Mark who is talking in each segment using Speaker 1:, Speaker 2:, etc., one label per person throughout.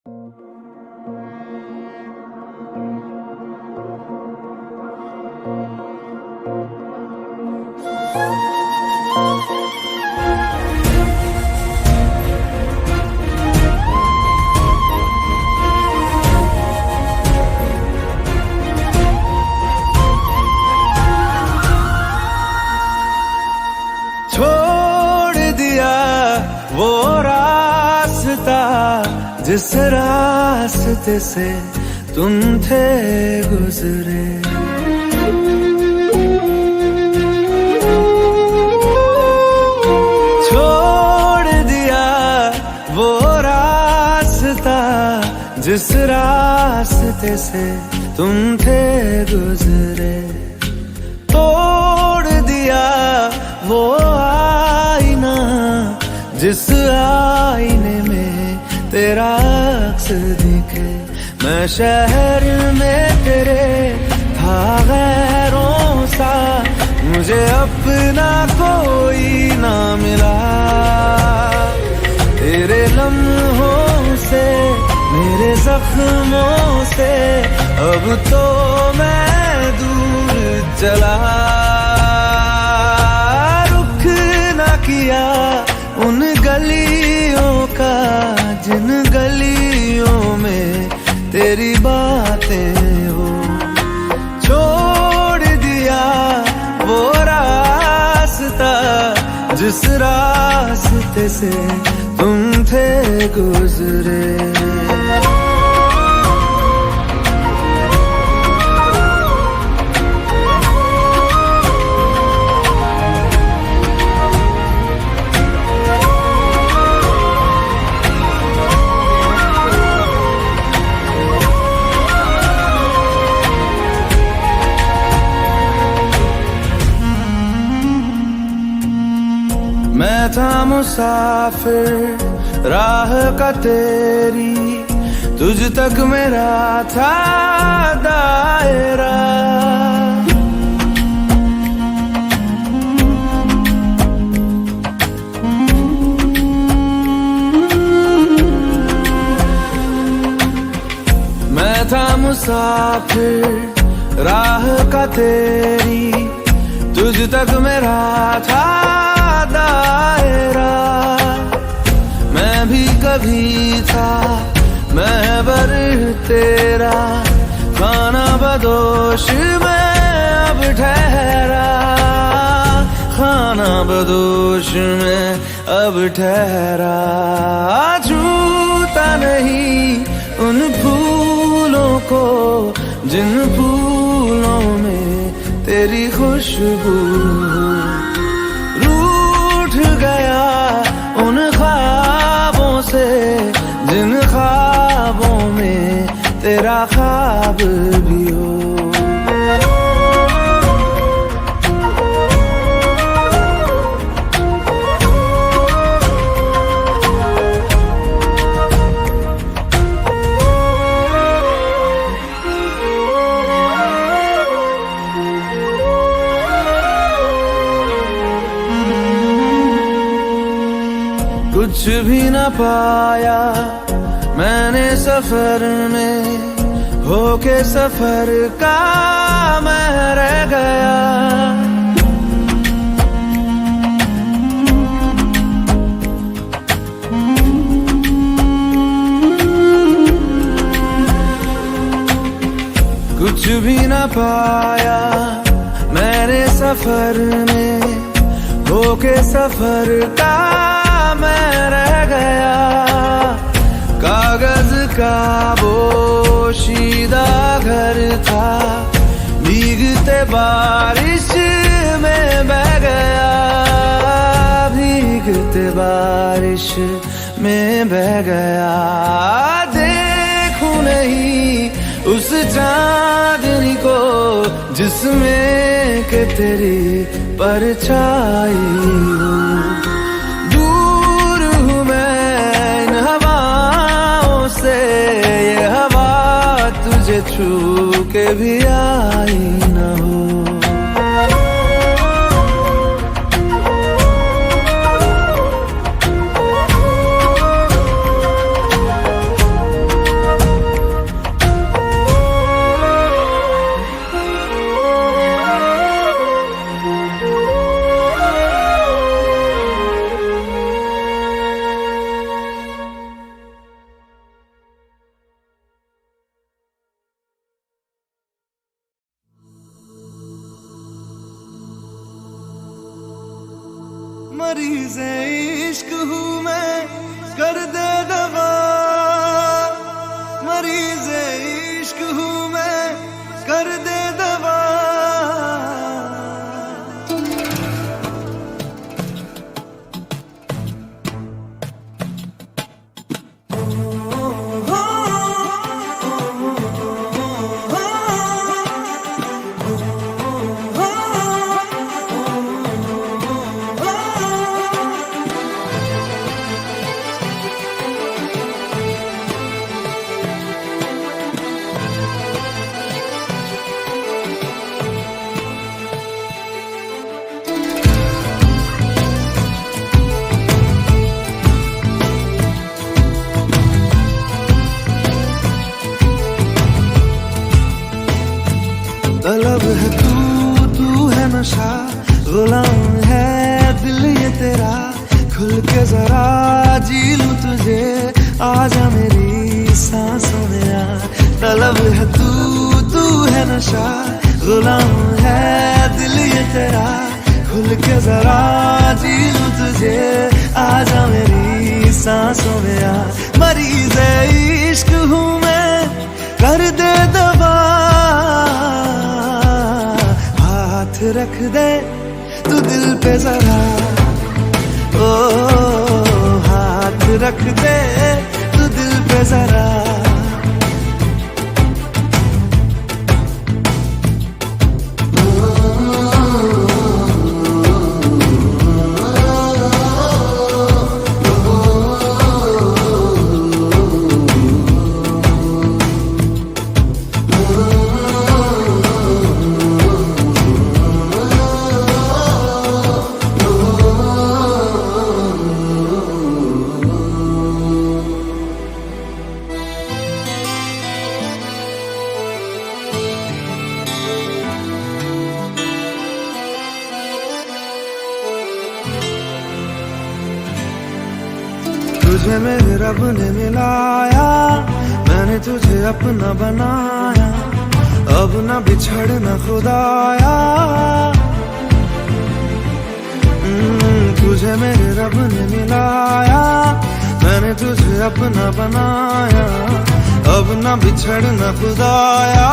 Speaker 1: छोड़ दिया वो रास्ता जिस रास्ते से तुम थे गुजरे। छोड़ दिया वो रास्ता जिस रास्ते से तुम थे गुजरे। तोड़ दिया वो आईना जिस आईने में तेरा अक्स दिखे। मैं शहर में तेरे था गैरों सा, मुझे अपना कोई ना मिला। तेरे लम्हों से मेरे जख्मों से अब तो मैं दूर चला। रुख ना किया उन गलियों का जिन गलियों में तेरी बातें हो। छोड़ दिया वो रास्ता जिस रास्ते से तुम थे गुजरे। मैं था मुसाफिर राह का तेरी, तुझ तक मेरा था दायरा। मैं था मुसाफिर राह का तेरी, तुझ तक मेरा था दायरा। मैं भी कभी था महबर तेरा, खाना बदोश में अब ठहरा। खाना बदोश में अब ठहरा। छूता नहीं उन फूलों को जिन फूलों में तेरी खुशबू। गया उन ख्वाबों से जिन ख्वाबों में तेरा ख्वाब भी हो। कुछ भी न पाया मैंने सफर में, होके सफर का मैं रह गया। कुछ भी न पाया मैंने सफर में, होके सफर का मैं रह गया। कागज का बोशीदा घर था, भीगते बारिश में बह गया। भीगते बारिश में बह गया। देखूं नहीं उस चांदनी को जिसमें के तेरी परछाई हो। ये हवा तुझे छू के भी आई न हो। मरीज़े इश्क हूँ मैं, कर दे दवा। मरीज़े इश्क हूँ मैं, कर दे दवा। तलब है तू है नशा, गुलाम है दिल ये तेरा। खुल के जरा जी लूं तुझे, आजा मेरी सांसों में आ। तलब है तू है नशा, गुलाम है दिल ये तेरा। खुल के जरा जी लूं तुझे, आजा मेरी सांसों में आ। मरीज़े इश्क हूँ मैं, कर दे दवा। हाथ रख दे तू दिल पे जरा, ओ हाथ रख दे तू दिल पे जरा। तुझे मेरे रब ने मिलाया, मैंने तुझे अपना बनाया। अब न बिछड़ना खुदाया, तुझे मेरे रब ने मिलाया। मैंने तुझे अपना बनाया, अब न बिछड़ना खुदाया।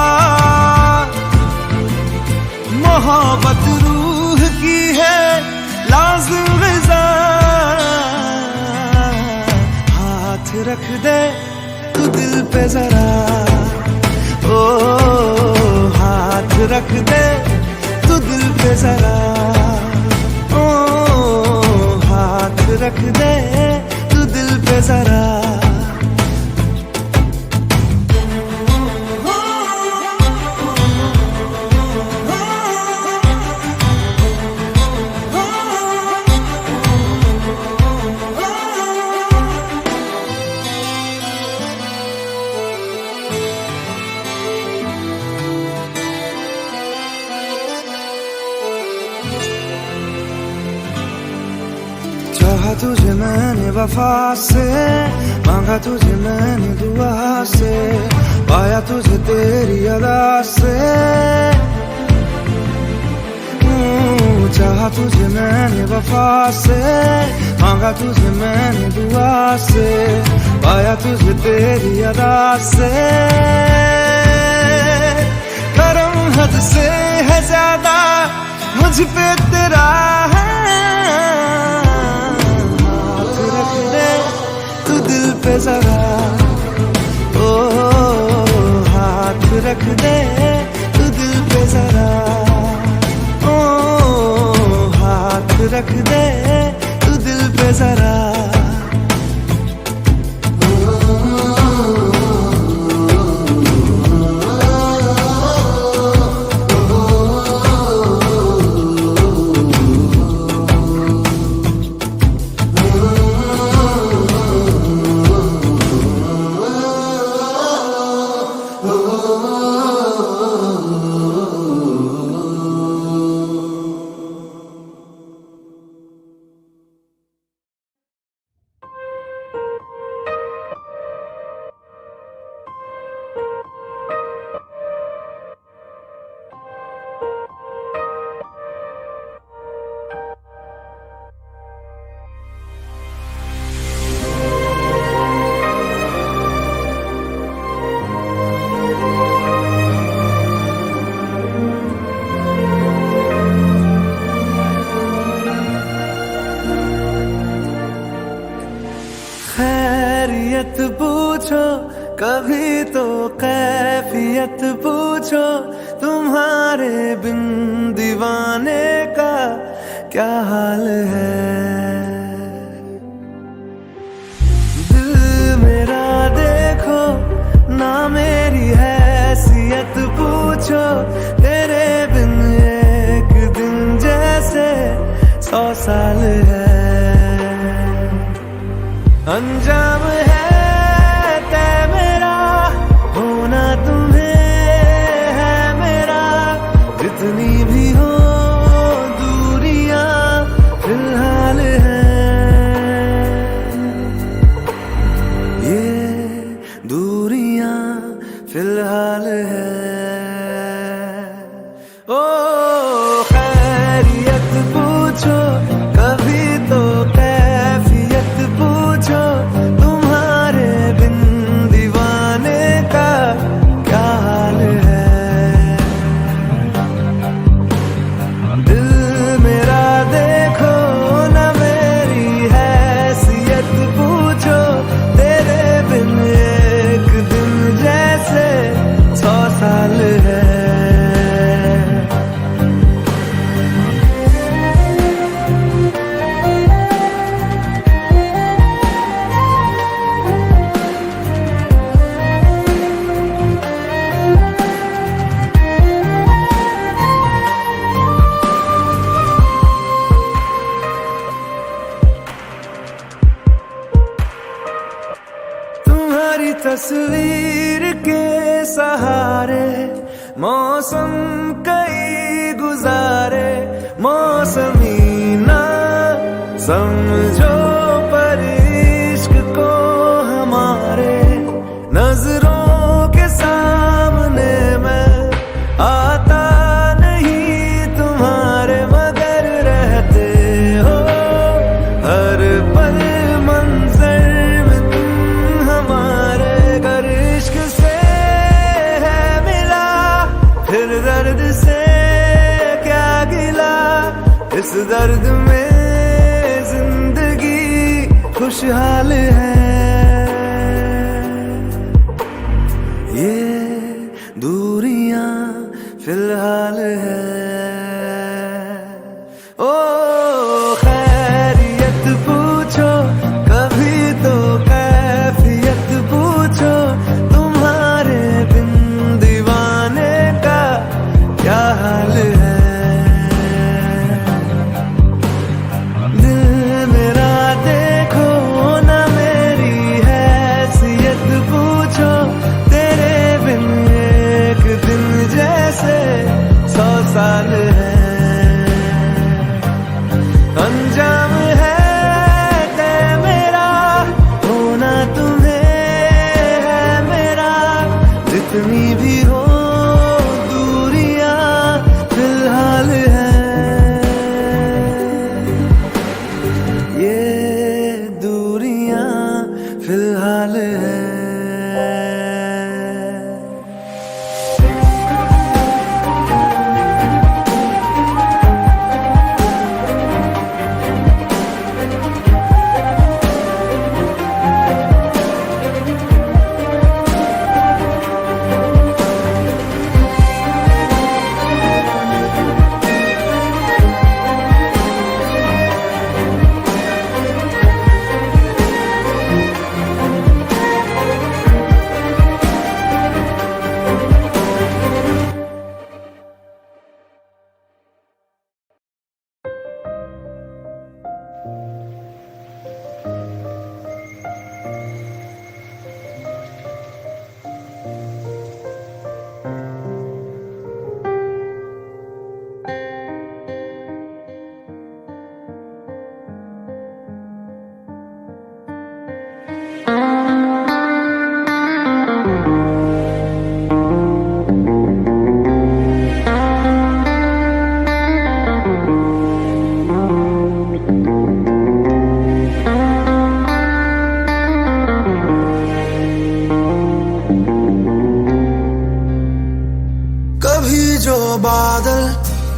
Speaker 1: मोहब्बत रूह की है लाज़िम ग़िज़ा। हाथ रख दे तू दिल पे जरा, ओ हाथ रख दे तू दिल पे जरा। ओ हाथ रख दे तू दिल पे जरा। चाहा तुझे मैंने वफा से, मांगा तुझे मैंने दुआ से। पाया तुझे तेरी अदा से, चाहा तुझे मैंने वफा से। मांगा तुझे मैंने दुआ से, पाया तुझे तेरी अदा से। करम हद से है ज्यादा मुझ पे तेरा है। दिल पे जरा, ओ हाथ रख दे तू दिल पे जरा। ओ हाथ रख दे तू दिल पे जरा। पूछो, कभी तो कैफियत पूछो, तुम्हारे बिन दीवाने का क्या हाल है। दिल मेरा देखो ना, मेरी हैसियत पूछो, तेरे बिन एक दिन जैसे 100 साल है। अंजाम है तय मेरा, होना तुम्हें है मेरा, जितनी भी हो दूरियां फिलहाल है। ये दूरियां फिलहाल है। ओ खैरियत पूछो, कभी तो कैफियत पूछो, तुम्हारे बिन दीवाने का क्या हाल है। दिल मेरा देखो ना, मेरी हैसियत पूछो, तेरे बिन एक दिन जैसे 100 साल है। तुम्हारी तस्वीर के सहारे मौसम कई गुजारे, मौसमी ना समझो पर इश्क को हमारे, नजरों के सामने मैं आता नहीं तुम्हारे, मगर रहते हो हर पल मंजर में तुम हमारे। गर इश्क से है मिला फिर दर्द से क्या गिला, इस दर्द में जिंदगी खुशहाल है। ये दूरियां फिलहाल है। ओ खैरियत पूछो, कभी तो कैफियत पूछो, तुम्हारे बिन दीवाने का क्या हाल है। दिल मेरा देखो ना, मेरी हैसियत पूछो, तेरे बिन एक दिन जैसे 100 साल है। अंजाम है तय मेरा, होना तुम्हें है मेरा, जितनी भी हो दूरियां फिलहाल है। ये दूरियां फिलहाल है।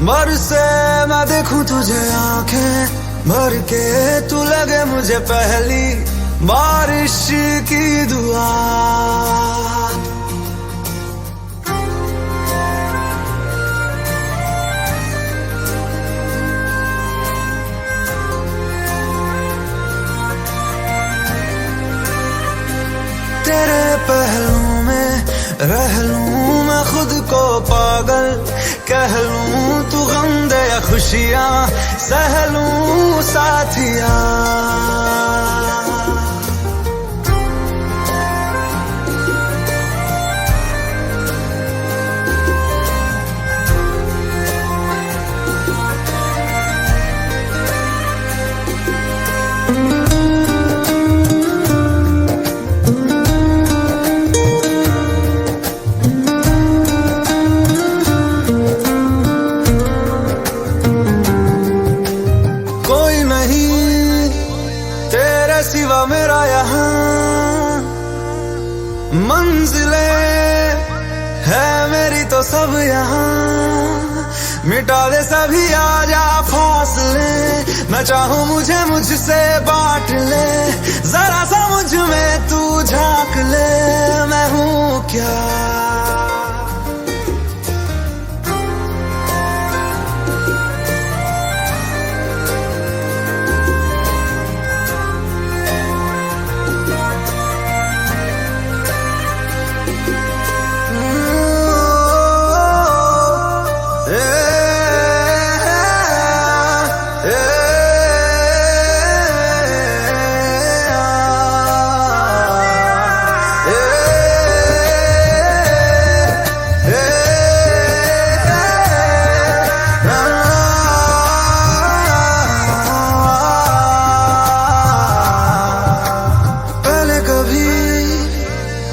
Speaker 1: बरसे मैं देखूं तुझे आंखें भर के, तू लगे मुझे पहली बारिश की दुआ। तेरे पहलू में रह लूं मैं खुद को पागल, कह लूं तू गम दे या खुशियां सह लूं साथिया। सिवा मेरा यहाँ मंजिलें है मेरी तो सब यहाँ, मिटा दे सभी आजा फासले, मैं चाहूँ मुझे मुझसे बांट ले, जरा सा मुझ में तू झांक ले, मैं हूँ क्या।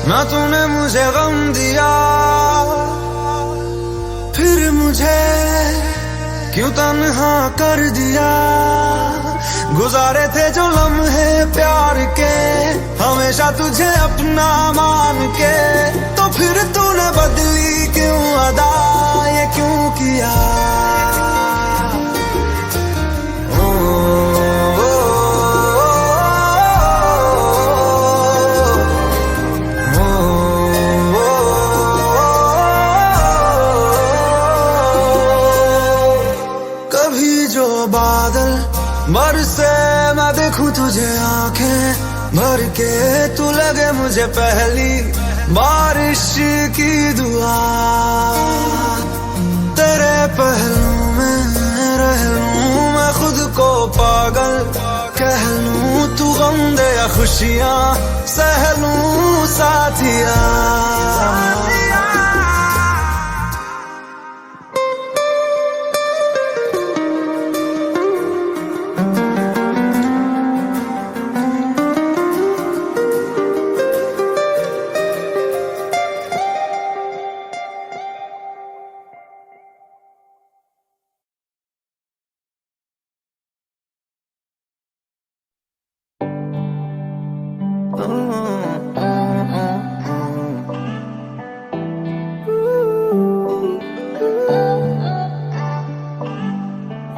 Speaker 1: ना तूने मुझे गम दिया, फिर मुझे क्यों तन्हा कर दिया। गुजारे थे जो लम्हे प्यार के, हमेशा तुझे अपना मान के, तो फिर तूने बदली क्यों अदा, ये क्यों किया। बादल बरसे मैं देखूं तुझे आंखें भर के, तू लगे मुझे पहली बारिश की दुआ। तेरे पहलू में रह लूं मैं खुद को पागल, कह लूं तू गम दे या खुशियां सह लूं साथिया।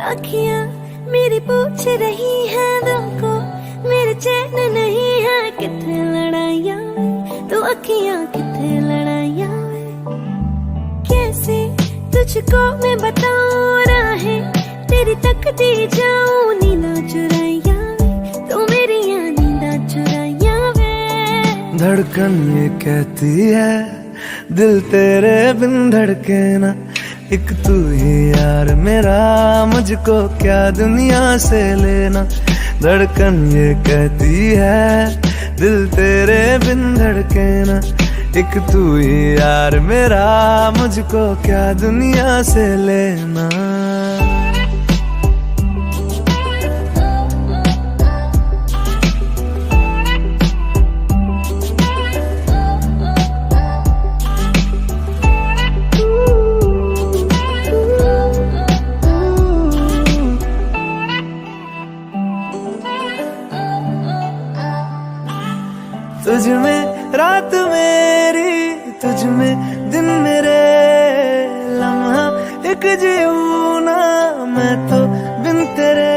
Speaker 2: अखियाँ मेरी पूछ रही है दिल को, मेरे चैन नहीं है किथे लड़ाइयाँ तो अखियाँ किथे लड़ाइयाँ। कैसे तुझको मैं बताऊँ राहें तेरी तकती जाऊँ, नींदा चुराइयाँ तो मेरी यहाँ नींदा चुराइयाँ वे।
Speaker 1: धड़कन ये कहती है दिल तेरे बिन धड़के ना, एक तू ही यार मेरा, मुझको क्या दुनिया से लेना। धड़कन ये कहती है दिल तेरे बिन धड़के ना, एक तू ही यार मेरा, मुझको क्या दुनिया से लेना। तुझ में रात मेरी, तुझ में दिन मेरे, लम्हा एक जीऊँ ना मैं तो बिन तेरे।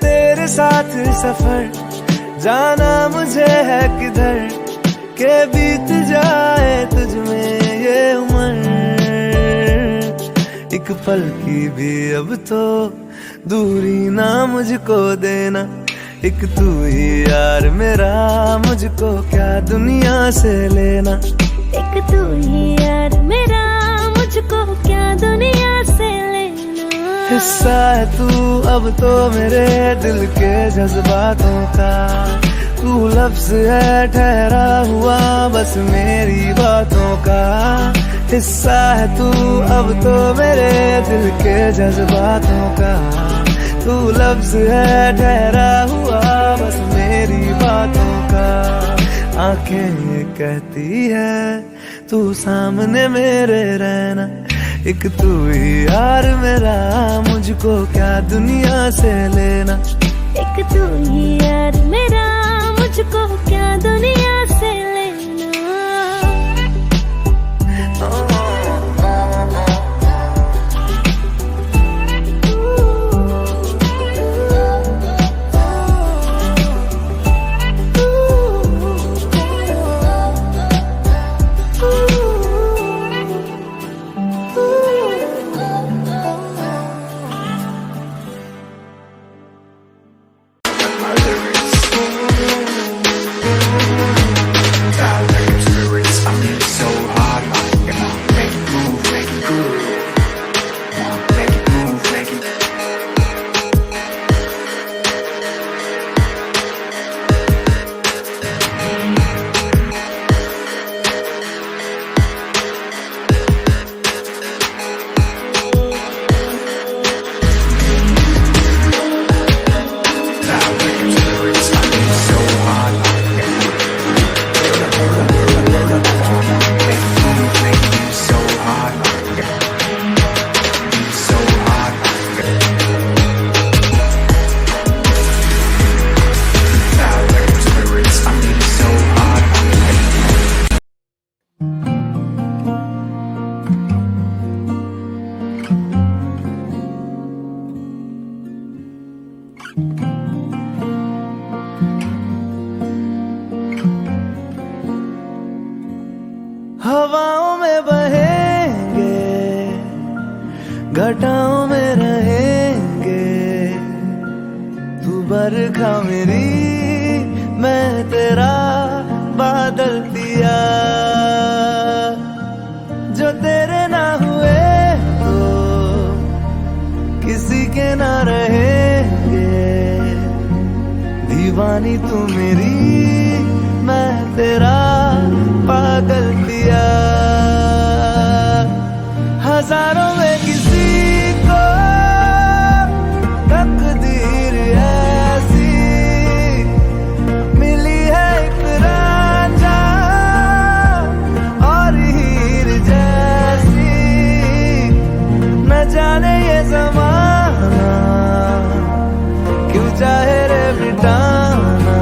Speaker 1: तेरे साथ सफर, जाना मुझे है किधर के बीत जाए तुझ में ये उम्र। एक पल की भी अब तो दूरी ना मुझको देना, एक तू ही यार मेरा, मुझको क्या दुनिया से लेना।
Speaker 2: एक तू ही यार मेरा, मुझको क्या दुनिया से लेना।
Speaker 1: हिस्सा है तू अब तो मेरे दिल के जज्बातों का, तू लफ्ज है ठहरा हुआ बस मेरी बातों का। हिस्सा है तू अब तो मेरे दिल के जज्बातों का, तू लफ्ज है ठहरा हुआ बस मेरी बातों का। आंखें ये कहती है तू सामने मेरे रहना, एक तू ही यार मेरा, मुझको क्या दुनिया से लेना।
Speaker 2: एक तू ही यार मेरा, मुझको क्या दुनिया से लेना।
Speaker 1: हवाओं में बहेंगे, घटाओं में रहेंगे, तू बरखा मेरी, मैं तेरा बादल दिया। जो तेरे ना हुए तो किसी के ना रहेंगे, दीवानी तू मेरी, मैं तेरा पागल दिया। हजारों में किसी को तकदीर ऐसी मिली है, एक राजा और हीर जैसी। न जाने ये जमाना क्यों चाहे रे मिटाना,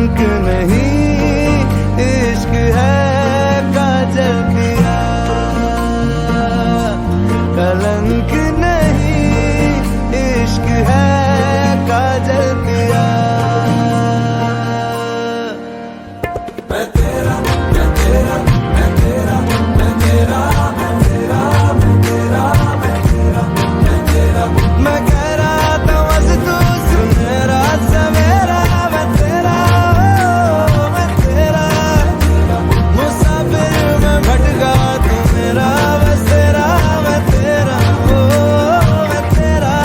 Speaker 1: कलंक नहीं इश्क है काजल पिया, कलंक नहीं इश्क है काजल पिया। मैं तेरा मैं तेरा मैं तेरा मैं तेरा मैं तेरा मैं तेरा मैं तेरा मैं तेरा, मैं कह रहा था बस तू सुन मेरा सवेरा। मैं तेरा मैं तेरा मुसाफिर मैं भटका तू मेरा बसेरा। मैं तेरा मैं तेरा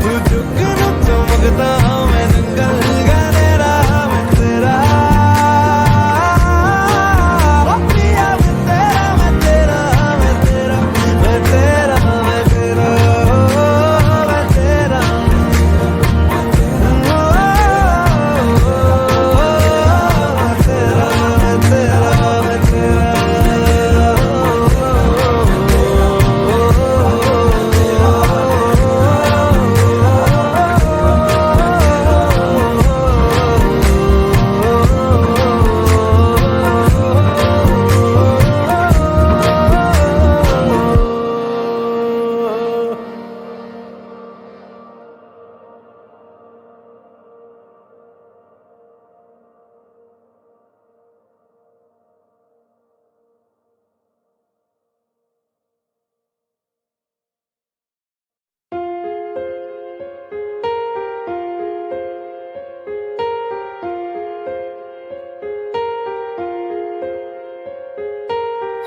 Speaker 1: तू झुकना चमकता मैं नंगल गनेरा। मैं तेरा पिया मैं तेरा मैं तेरा मैं तेरा मैं तेरा मैं तेरा मैं तेरा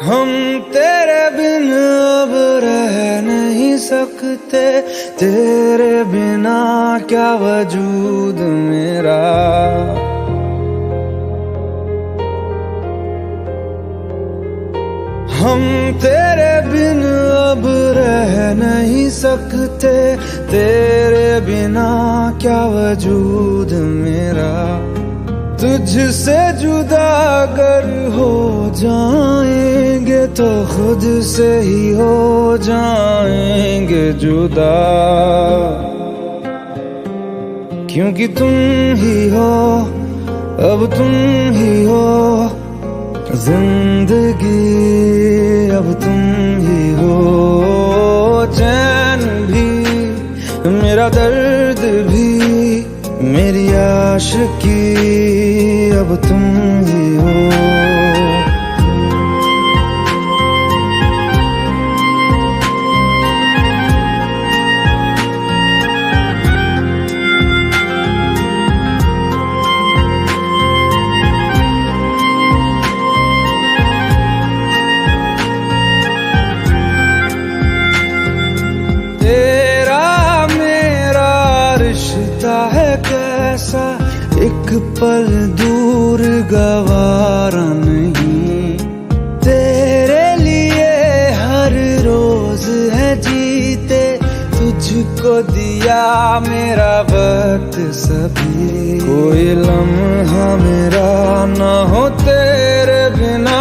Speaker 1: हम तेरे बिन अब रह नहीं सकते, तेरे बिना क्या वजूद मेरा। हम तेरे बिन अब रह नहीं सकते, तेरे बिना क्या वजूद मेरा। तुझसे जुदा अगर हो जाएंगे तो खुद से ही हो जाएंगे जुदा, क्योंकि तुम ही हो अब तुम ही हो जिंदगी, अब तुम ही हो चैन भी मेरा दर्द भी मेरी आशिकी, अब तुम ही हो। कैसा एक पल दूर गवारा नहीं, तेरे लिए हर रोज है जीते, तुझको दिया मेरा वक्त सभी। कोई लम्हा मेरा ना हो तेरे बिना,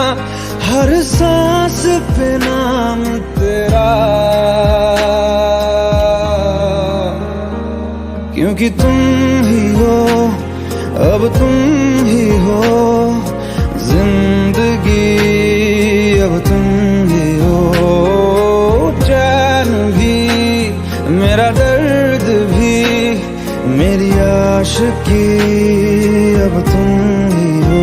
Speaker 1: हर सांस पे नाम तेरा, क्योंकि तुम ही हो अब तुम ही हो जिंदगी, अब तुम ही हो चैन भी मेरा दर्द भी मेरी आशिकी, अब तुम ही हो।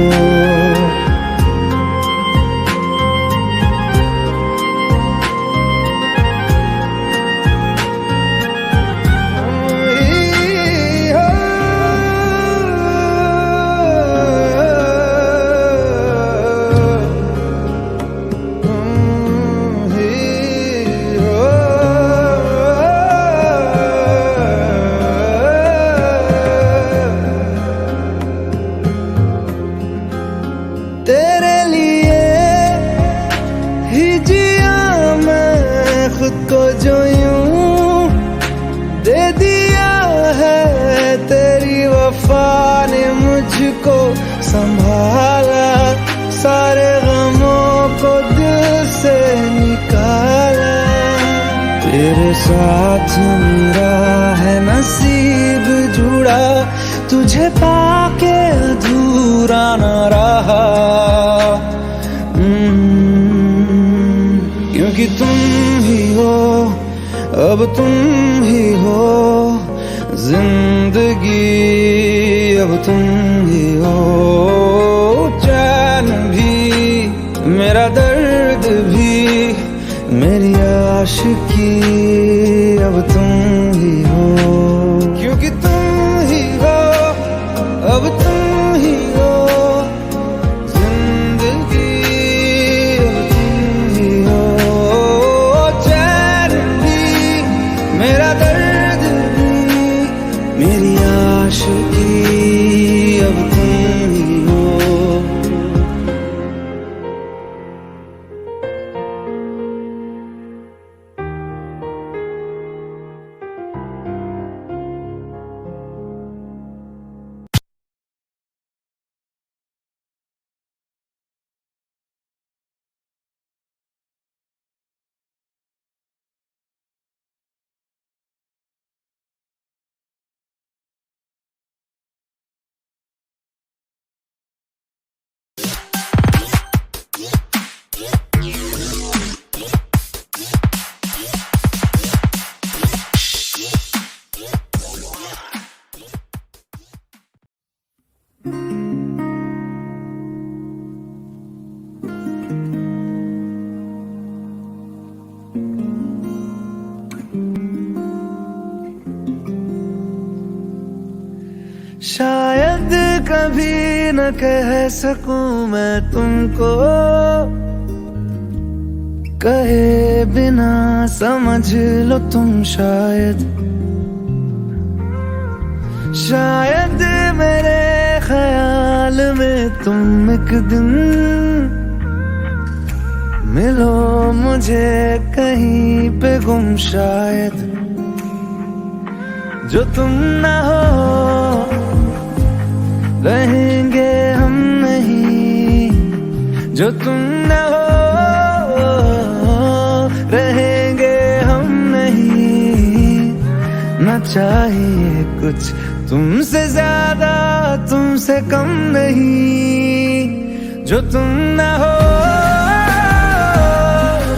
Speaker 1: तेरे लिए ही जिया मैं खुद को जो यूं दे दिया है, तेरी वफा ने मुझको संभाला, सारे गमों को दिल से निकाला। तेरे साथ मेरा है नसीब जुड़ा, तुझे पाके अधूरा ना रहा। क्योंकि तुम ही हो, अब तुम ही हो जिंदगी, अब तुम ही हो। चैन भी, मेरा दर्द भी, मेरी आशिकी, अब तुम ही हो। क्योंकि तुम ही हो, अब तुम ही हो जिंदगी, अब तुम ही हो। चैन भी, मेरा दर्द भी, मेरी आशिकी, अब तुम ही हो। शायद कभी न कह सकूं मैं तुमको, कहे बिना समझ लो तुम शायद। शायद मेरे ख्याल में तुम एक दिन मिलो मुझे कहीं पे गुम शायद। जो तुम ना हो रहेंगे हम नहीं, जो तुम न हो रहेंगे हम नहीं। न चाहिए कुछ तुमसे ज्यादा, तुमसे कम नहीं। जो तुम न हो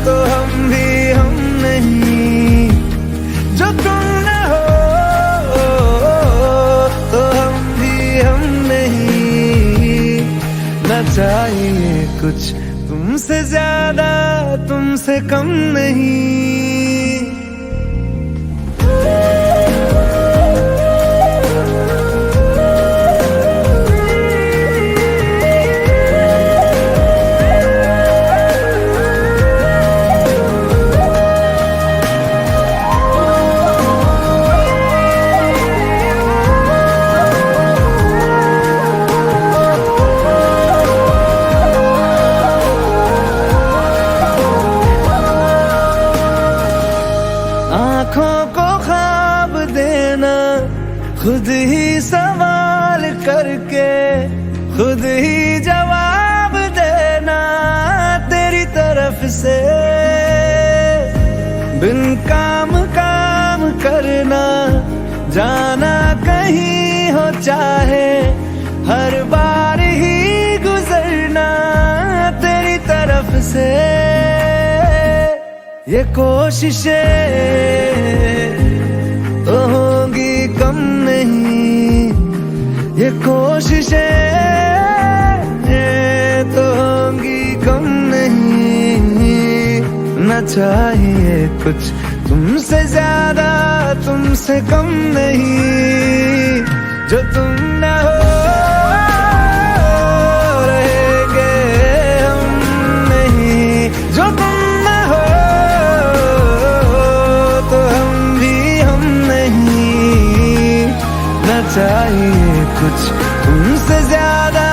Speaker 1: तो हम भी हम नहीं, जो तुम न हो तो हम भी हम नहीं। न चाहिए कुछ तुमसे ज्यादा, तुमसे कम नहीं। खुद ही सवाल करके खुद ही जवाब देना तेरी तरफ से। बिन काम काम करना, जाना कहीं हो चाहे, हर बार ही गुजरना तेरी तरफ से। ये कोशिशें तो होंगी कम नहीं, ये कोशिशें तो होंगी कम नहीं। न चाहिए कुछ तुमसे ज्यादा, तुमसे कम नहीं। जो तुम न हो रहेंगे हम नहीं, जो तुम न हो तो हम भी हम नहीं। न चाहिए कुछ तुमसे ज्यादा,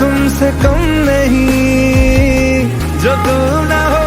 Speaker 1: तुमसे कम नहीं। जो तुम न हो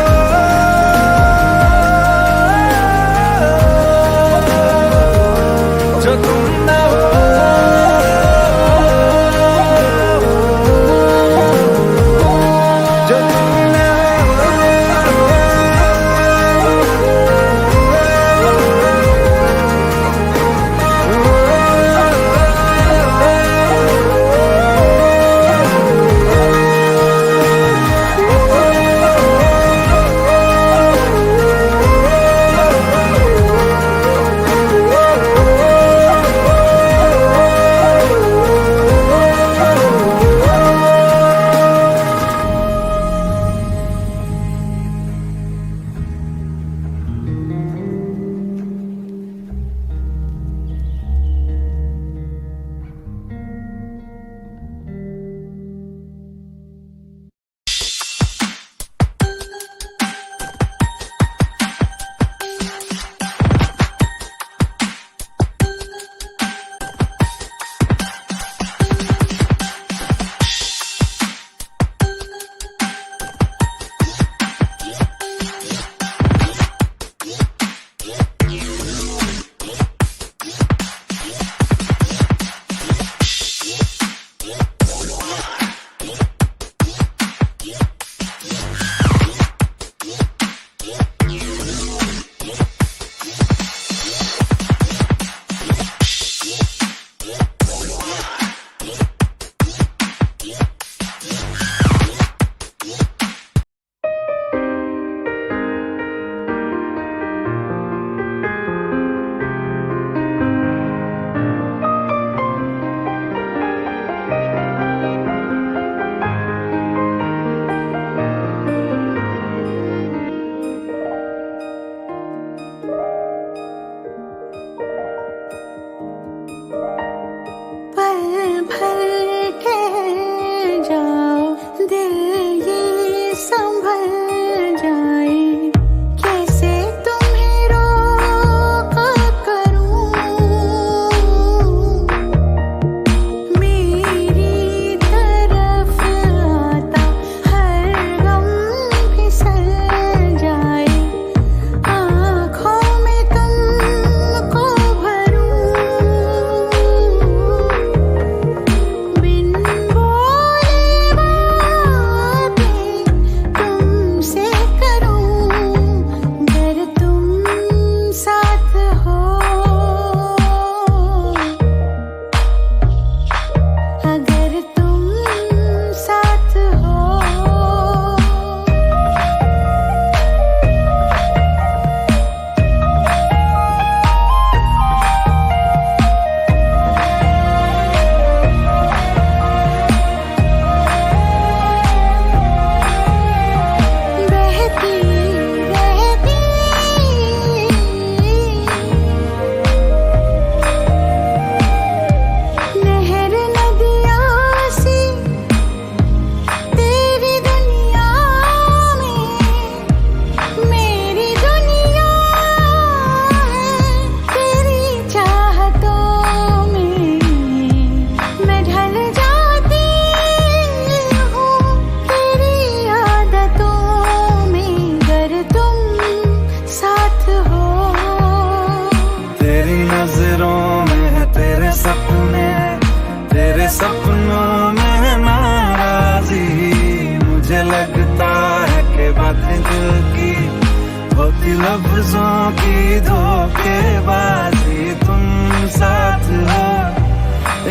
Speaker 1: लफ्जों की धोखेबाजी, तुम साथ हो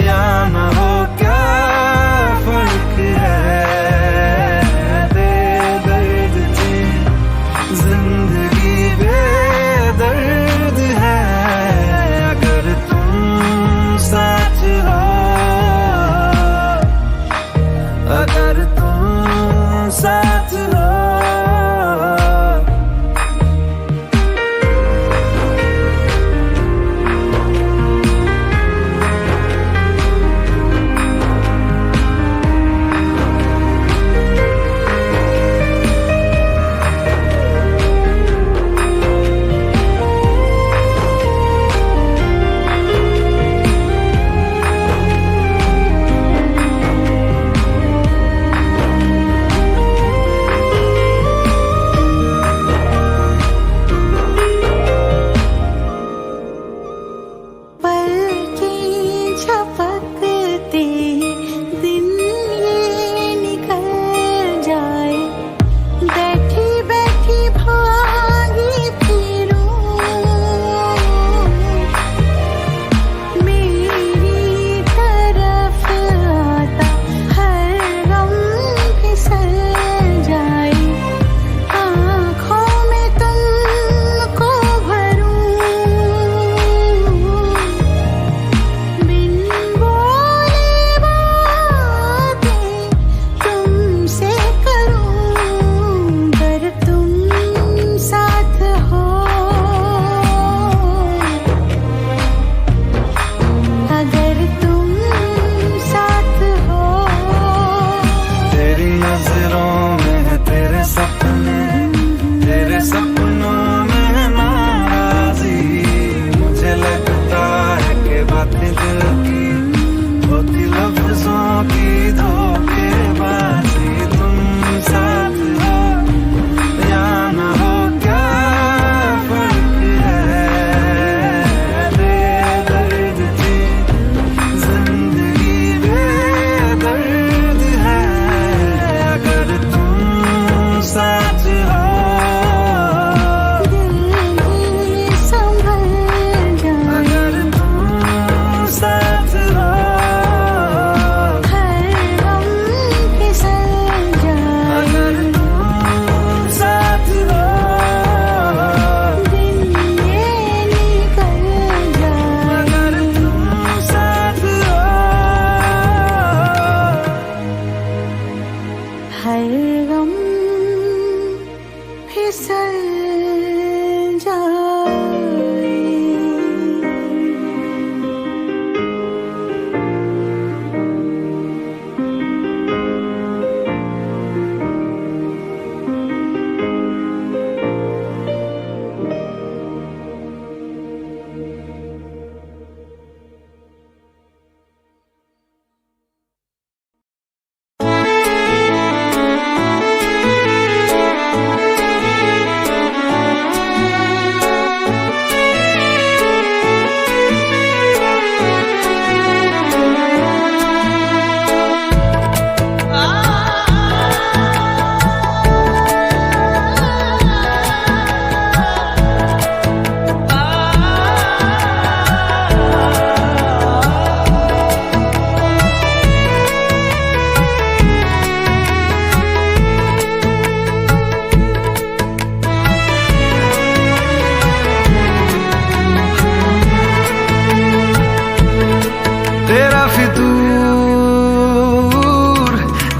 Speaker 1: या न हो क्या फर्क है। दे दर्द की जिंदगी बेदर्द है, अगर तुम साथ हो, अगर तुम साथ हो।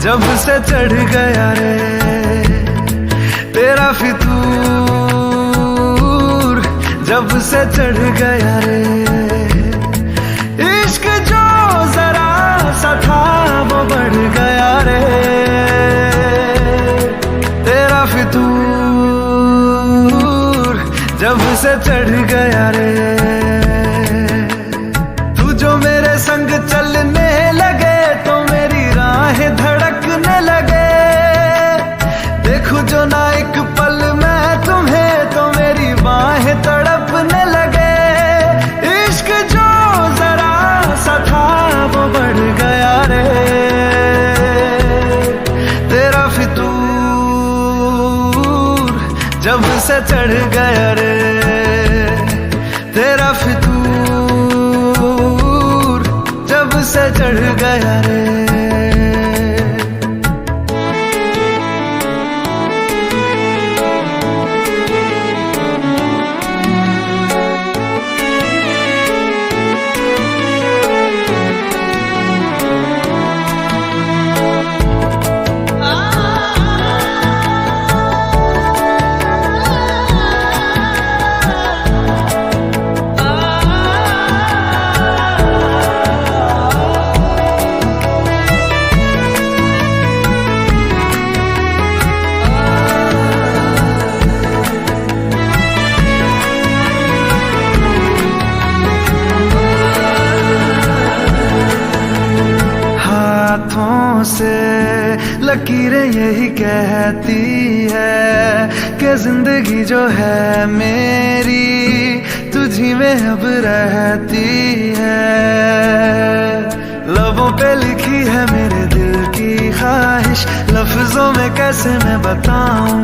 Speaker 3: जब से चढ़ गया रे तेरा फितूर, जब से चढ़ गया रे इश्क जो जरा सा था वो बढ़ गया रे। तेरा फितूर जब से चढ़ गया रे, तू जो मेरे संग चलने लगे तो मेरी राहें धड़कने लगे। देखूं जो ना एक पल मैं तुम्हें तो मेरी बाहें तड़पने लगे। इश्क जो जरा सा था वो बढ़ गया रे। तेरा फितूर जब से चढ़ गया रे। चढ़ गया रे। हाथों से लकीरें यही कहती है कि जिंदगी जो है मेरी तुझी में अब रहती है। लबों पे लिखी है मेरे दिल की ख्वाहिश, लफ्जों में कैसे मैं बताऊं।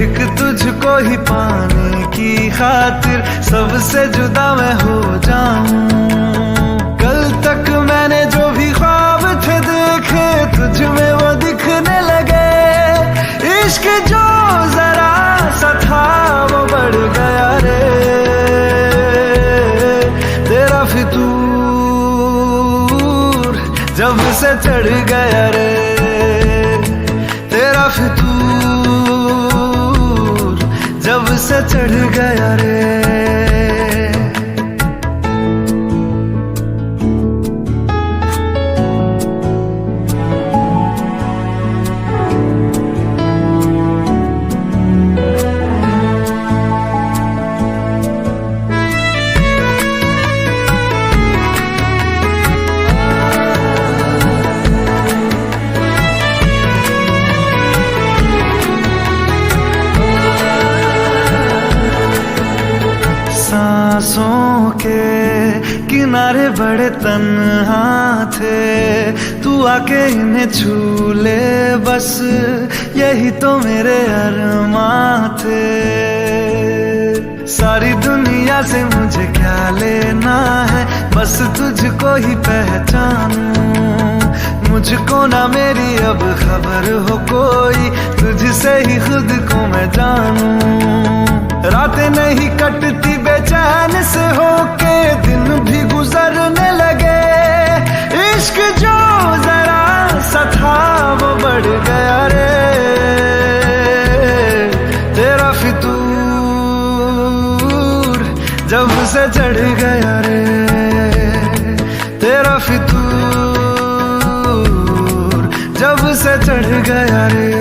Speaker 3: एक तुझको ही पाने की खातिर सबसे जुदा मैं हो जाऊं। कल तक मैंने जो भी ख्वाब थे देखे तुझ में वो दिखने लगे। इश्क जो जरा सा था वो बढ़ गया रे। तेरा फितूर जब से चढ़ गया रे। तेरा फितूर जब से चढ़ गया रे। सांसों के किनारे बड़े तन्हा थे, तू आके इन्हें छू ले बस यही तो मेरे अरमां थे। सारी दुनिया से मुझे क्या लेना है, बस तुझको ही पहचानूं। मुझको ना मेरी अब खबर हो कोई, तुझसे ही खुद को मैं जानूं। रातें नहीं कटती बेचैन से होके, दिन भी गुजरने लगे। इश्क जो जरा सा था वो बढ़ गया रे। तेरा फितूर जब से चढ़ गया रे। तेरा फितूर जब से चढ़ गया रे।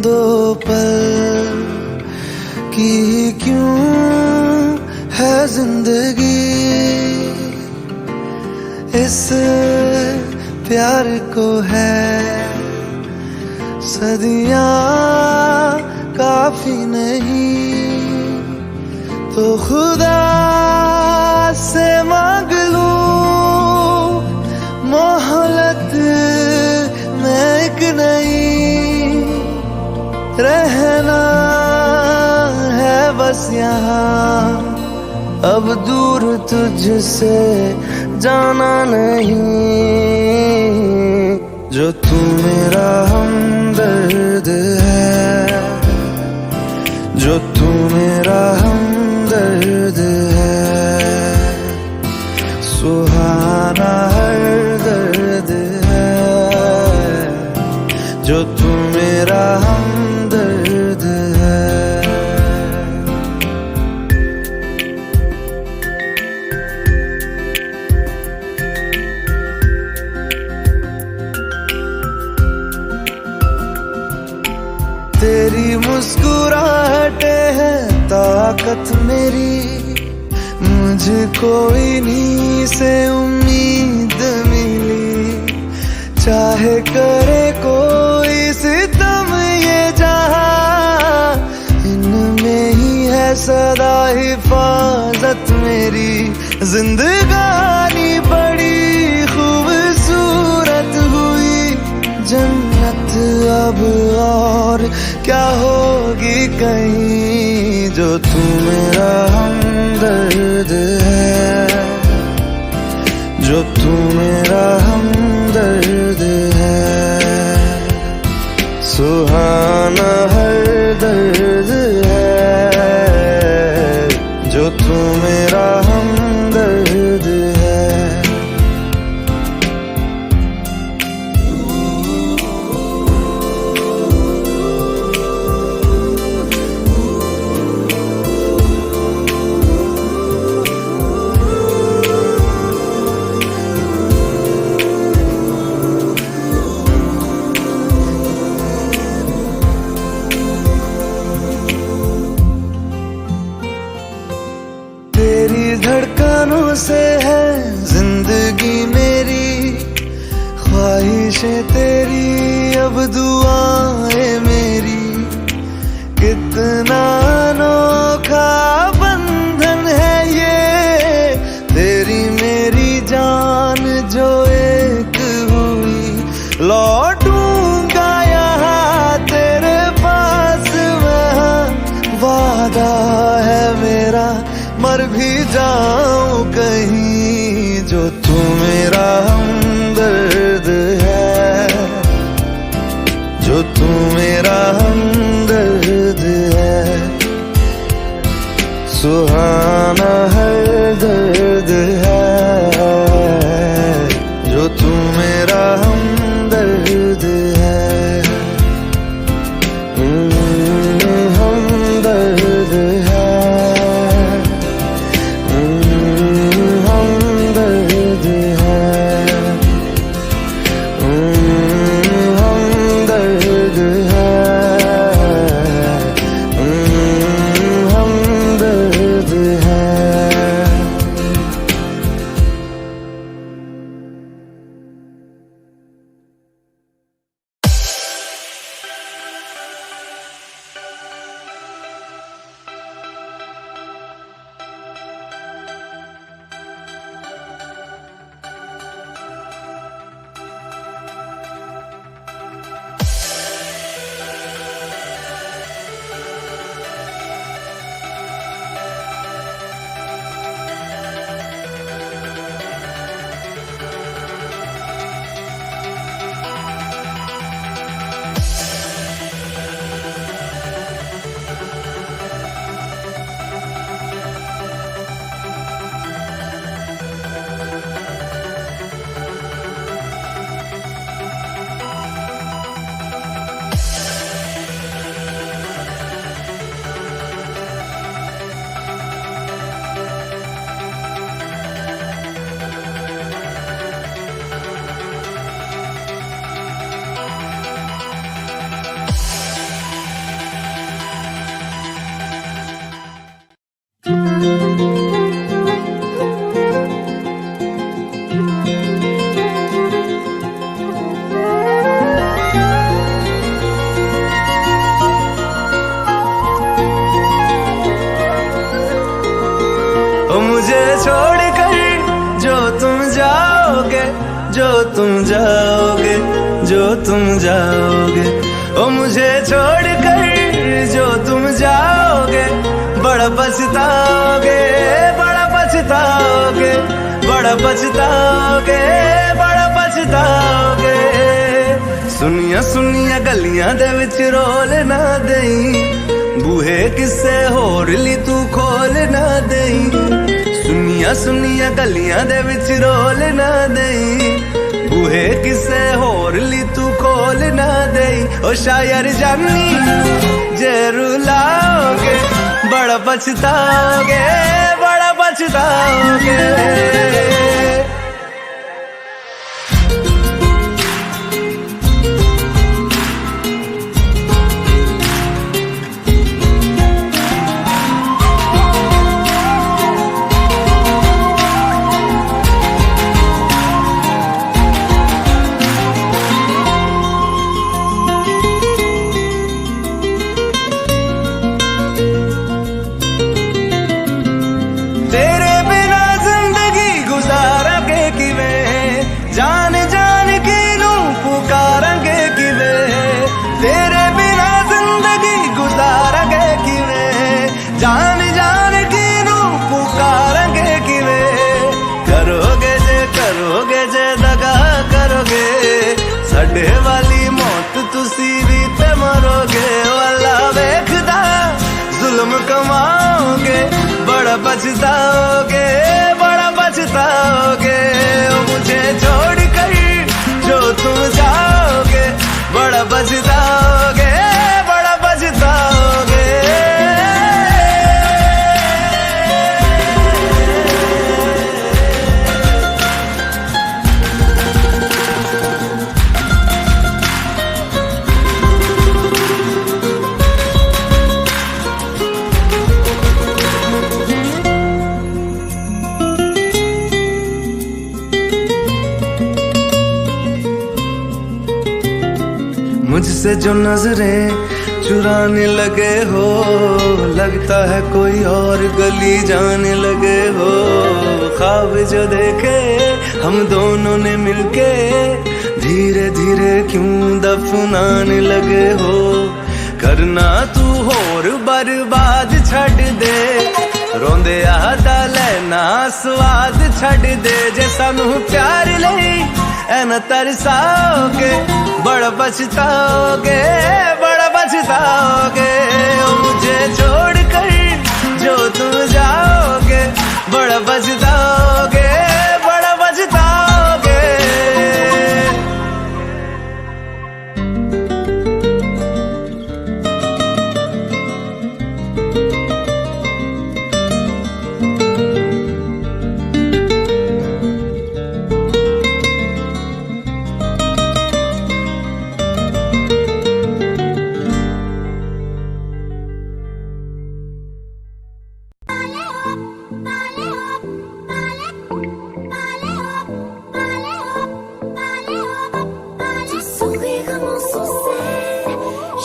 Speaker 3: दो पल की क्यों है जिंदगी, इस प्यार को है सदियां काफी नहीं।
Speaker 1: तो खुदा से मांग लूं मोहलत में एक नहीं, रहना है बस यहाँ, अब दूर तुझसे जाना नहीं। जो तू मेरा हमदर्द है, जो तू मेरा हमदर्द है, सुहाना हर दर्द है, जो तू मेरा हमदर्द है। तेरी मुस्कुराहटे है ताकत मेरी, मुझको इन्हीं से उम्मीद मिली। चाहे करे कोई सितम ये जहां, इनमें ही है सदा हिफाजत मेरी। जिंदगानी बड़ी खूबसूरत हुई, जन्नत अब और क्या होगी कहीं। जो तू मेरा हमदर्द है, जो तू मेरा हमदर्द है, सुहाना हर दर्द है, जो तू मेरा हमदर्द है। तेरी धड़कनों से है जिंदगी मेरी, ख्वाहिशें तेरी अब दुआएं मेरी। कितना अनोखा बंधन है ये, तेरी मेरी जान जो एक हुई। लौटूंगा यहाँ तेरे पास मैं, वादा है मेरा मर भी जाऊं कहीं। जो तू मेरा हमदर्द है, जो तू मेरा हमदर्द है, सुहाना हर दर्द है, जो तू मेरा हमदर्द है। हमदर्द है, हमदर्द है।
Speaker 3: तुम जाओगे, जो तुम जाओगे। ओ मुझे छोड़ कर जो तुम जाओगे, बड़ा पछताओगे, बड़ा पछताओगे, बड़ा पछताओगे, बड़ा पछताओगे। सुनिया सुनिया गलियां दे विच रोल ना देई, बूहे किसे होर ली तू खोल ना देई। सुनिया सुनिया गलियां दे विच रोल ना देई, बूहे किसे होर ली तू खोल ना देई। ओ शायर जानी जे रुलाओगे, बड़ा पछताओगे, बड़ा पछताओगे। जान जान की नू पुकारेंगे किवे, करोगे जे दगा करोगे, साडे वाली मौत तुसी भी ते मरोगे। वाला वेखदा जुल्म कमाओगे, बड़ा पछताओगे, बड़ा पछताओगे। मुझे छोड़ कर जो तुम जाओगे, बड़ा पछताओगे, बड़ा पछताओगे। मुझसे जो नजरें चुराने लगे हो, लगता है कोई और गली जाने लगे हो। ख्वाब जो देखे हम दोनों ने मिलके, धीरे धीरे क्यों दफनाने लगे हो। करना तू होर बर्बाद छड़ दे, रोंदे आदा लेना स्वाद छड़ दे। जे सानू प्यार लई ऐना तरसाओगे, बड़ा पछताओगे, बड़ा पछताओगे। मुझे छोड़ कर जो तुम जाओगे, बड़ा पछताओगे, बड़ा पछताओगे।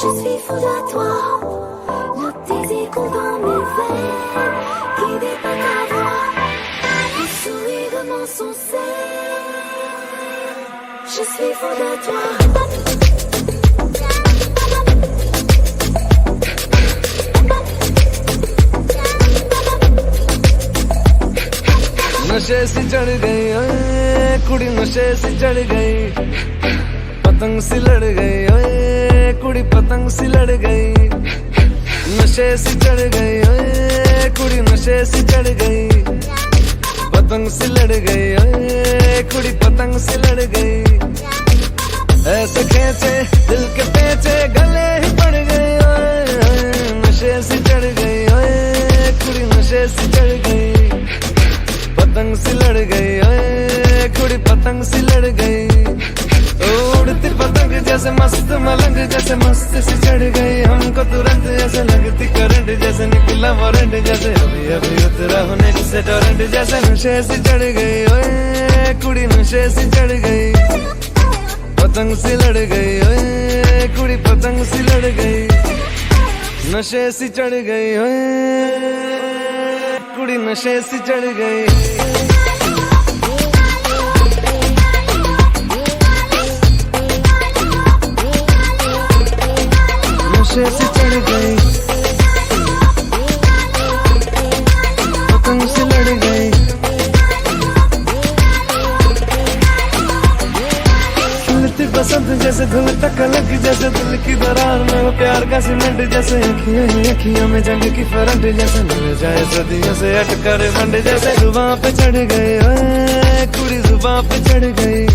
Speaker 2: Je suis fou de toi, le désir coule dans mes veines, guidé par ta voix, le sourire de mon sourcil. Je suis fou de toi.
Speaker 3: नशे से चढ़ गई ओए कुड़ी, नशे से चढ़ गई, पतंग सी लड़ गई ओए कुड़ी, पतंग सी लड़ गई। नशे से चढ़ गई ओए कुड़ी, नशे से चढ़ गई, पतंग सी लड़ गई ओए कुड़ी, पतंग सी लड़ गई। ऐसे खेचे दिल के पेचे गले ही पड़ गई ओए, नशे से चढ़ गई ओए कुड़ी, नशे से चढ़ गई, पतंग सी लड़ गई ओए कुड़ी, पतंग सी लड़ गई। उड़ती पतंग जैसे मस्त मलंग, जैसे मस्त सी चढ़ गई हमको तुरंत, जैसे लगती करंट, जैसे निकला वारंट, जैसे अभी अभी उतरा होने से टोरेंट, जैसे नशे से चढ़ गई ओए कुड़ी, नशे से चढ़ गई, पतंग सी लड़ गई ओए कुड़ी, पतंग सी लड़ गई। नशे से चढ़ गई ओए कुड़ी, नशे से चढ़ गई।
Speaker 1: नशे से चढ़ गई, पतंग से लड़ गई। खिलती बसंत जैसे धुल तक लग, जैसे दिल की दरार में वो प्यार का सीमेंट, जैसे अखियां ही अखियों में जंग की फरंट, जैसे मिल जाए सदियों से अटकर मंड, जैसे जुबां पे चढ़ गई ओए कुड़ी, जुबां पे चढ़ गई,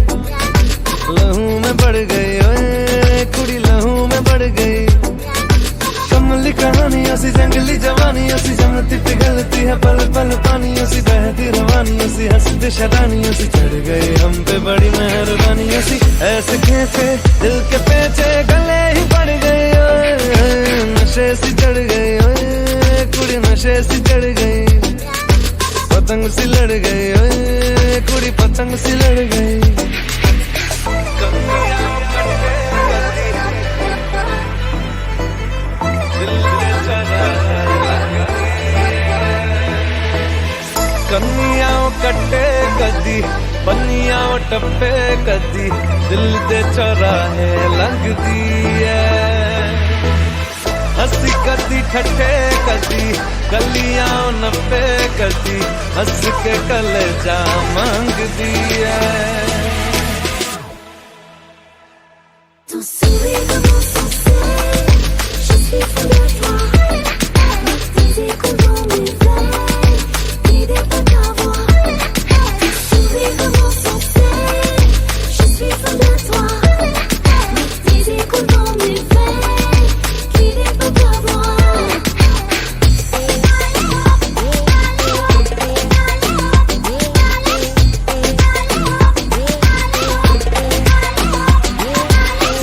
Speaker 1: लहू में बढ़ गई ओए कुड़ी, लहू में बढ़ गई। कमली कहानी ऐसी जंगली जवानी ऐसी जमती पिघलती है पल पल पानी ऐसी बहती रवानी ऐसी हंसती शरानी ऐसी चढ़ गई हम पे बड़ी मेहरबानी ऐसी ऐसे खेचे दिल के पेचे गले ही पड़ गई ओए नशे सी चढ़ गई ओए कुड़ी, नशे सी चढ़ गई, पतंग सी लड़ गई ओए कुड़ी, पतंग सी लड़ गई। कन्नियाओं कट्टे कदी, बनियाओं टप्पे कदी, दिल दे चौराहे लगदी है। हंसी कदी ठट्ठे कदी, गलियां नप्पे कदी, हंस के कलेजा मांगदी है।
Speaker 2: Tu souris comment ça fait, je suis fou de toi. Mes échos dans mes veines, l'idée pas d'avoir. Tu souris comment ça fait, je suis fou de toi. Mes échos dans mes veines, l'idée pas d'avoir.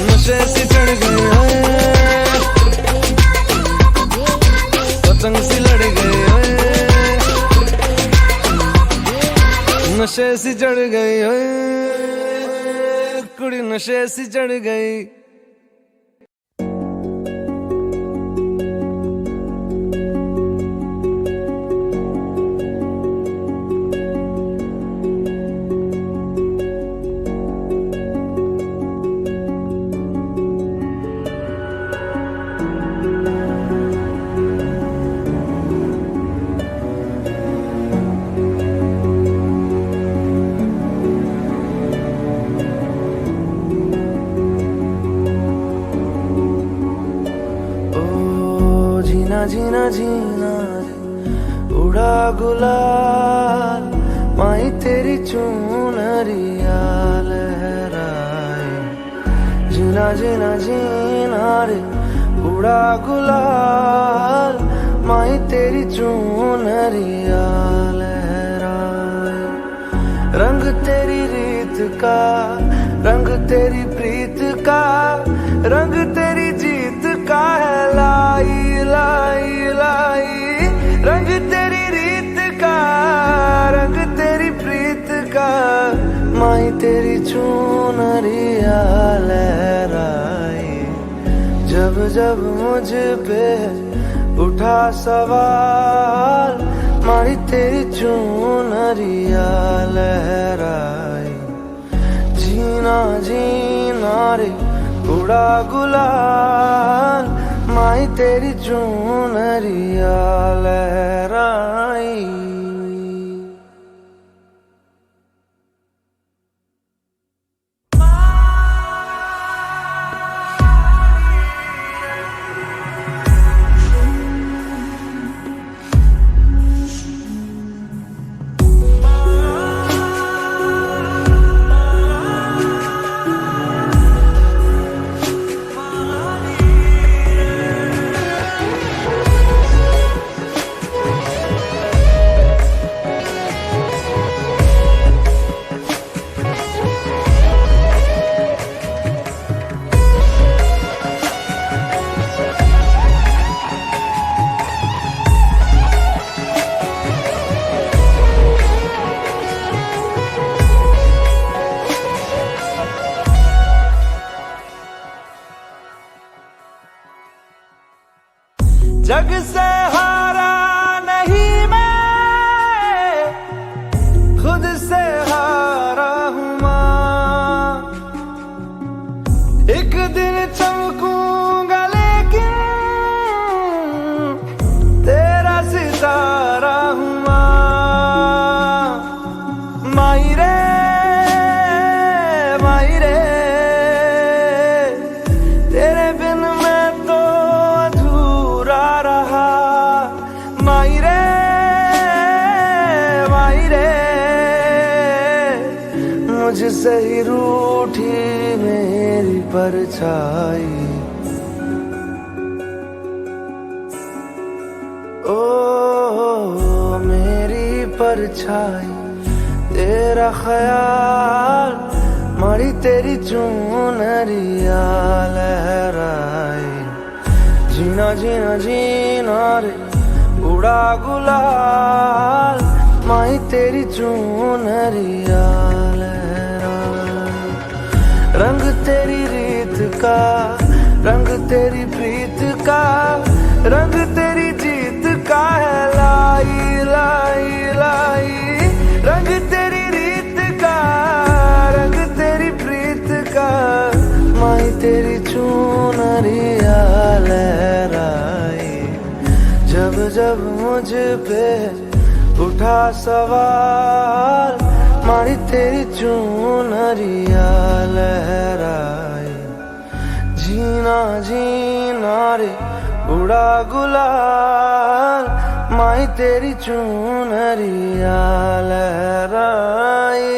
Speaker 1: नशे से चढ़ गई ओए, पतंग सी लड़ गई ओए, नशे से चढ़ गई ओए कुड़ी, नशे से चढ़ गई। जीना जीना जीना रे उड़ा गुलाल, माई तेरी चुनरिया लहराए। जीना जीना जीना रे उड़ा गुलाल, माई तेरी चुनरिया लहराए। रंग तेरी रीत का, रंग तेरी प्रीत का, रंग तेरी जीत का है लाई लाई लाई। रंग तेरी रीत का, रंग तेरी प्रीत का, माई तेरी चुनरिया लहराई। जब जब मुझ पे उठा सवाल, माई तेरी चुनरिया लहराई। जीना जीना रे उड़ा गुलाल, माई तेरी चुनरिया लहराई। जग से हारा नहीं मैं, खुद से हारा हूं मां। एक दिन चमकूंगा लेकिन
Speaker 3: माई रे मुझसे ही रूठी मेरी परछाई। ओ मेरी परछाई तेरा ख्याल मारी तेरी चुनरिया लहराई। जीना जीना जीना रे उड़ा गुलाल माही तेरी चुनरिया लहराई। रंग तेरी रीत का रंग तेरी प्रीत का रंग तेरी जीत का है लाई लाई लाई। रंग तेरी रीत का रंग तेरी प्रीत का माही तेरी चुनरिया लहराई। जब जब मुझ पे उठा सवाल मारी तेरी चुनरिया लहराई। जीना जीना रे उड़ा गुलाल माही तेरी चुनरिया लहराई।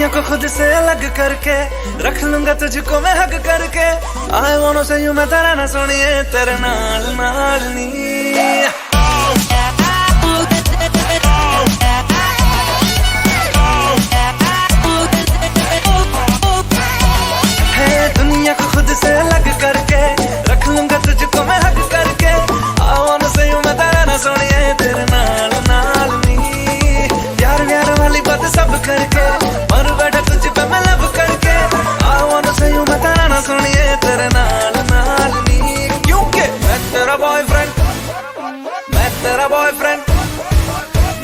Speaker 3: को खुद से अलग करके रख लूंगा तुझको मैं हक करके। I wanna say you मैं तेरा ना सुनिए तेरे नाल नाल नी। दुनिया को खुद से अलग करके रख लूंगा तुझको मैं हक करके। I wanna say you मैं तेरा ना सुनिए तेरे नाल नाल नी। प्यार प्यार वाली बात सब करके मर बैठा तुझ पे मैं लब करके। I wanna say you मैं तेरा ना सुनिए तेरे नाल नाल नी। क्योंकि मैं तेरा बॉयफ्रेंड मैं तेरा बॉयफ्रेंड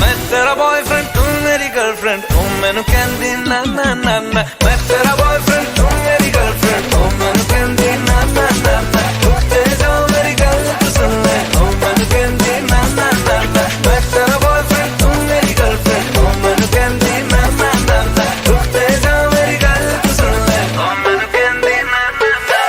Speaker 3: मैं तेरा बॉयफ्रेंड तू मेरी गर्लफ्रेंड तू मैनू कहंदी ना ना ना ना। मैं तेरा बॉयफ्रेंड तू मेरी गर्लफ्रेंड तू मैनू कहंदी ना ना ना ना। रुकते जाओ मेरी गल तू सुन ले तू मैनू कहंदी ना ना ना ना। मैं तेरा बॉयफ्रेंड तू मेरी गर्लफ्रेंड तू मैनू कहंदी ना ना ना ना। रुकते जाओ मेरी गल तू सुन ले तू मैनू कहंदी ना ना ना।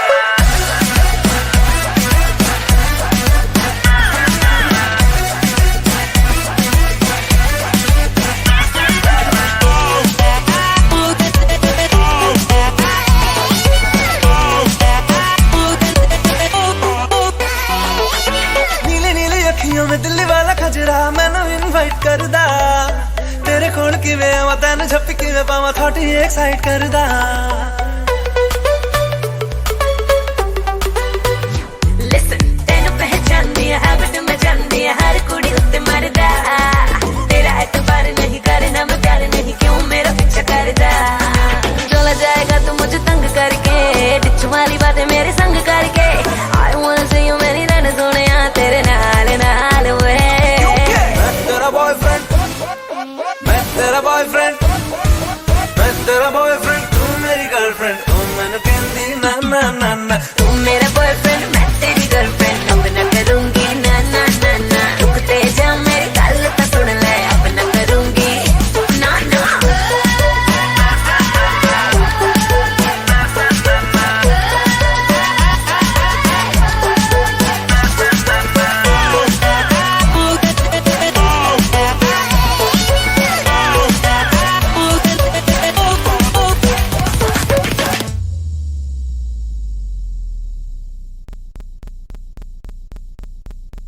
Speaker 3: में दिल्ली वाला खजरा मैनू इनवाइट करदा तेरे कोल किवें आवां तैनू झप्पी किवें पावां थॉट ही एक्साइट करदा।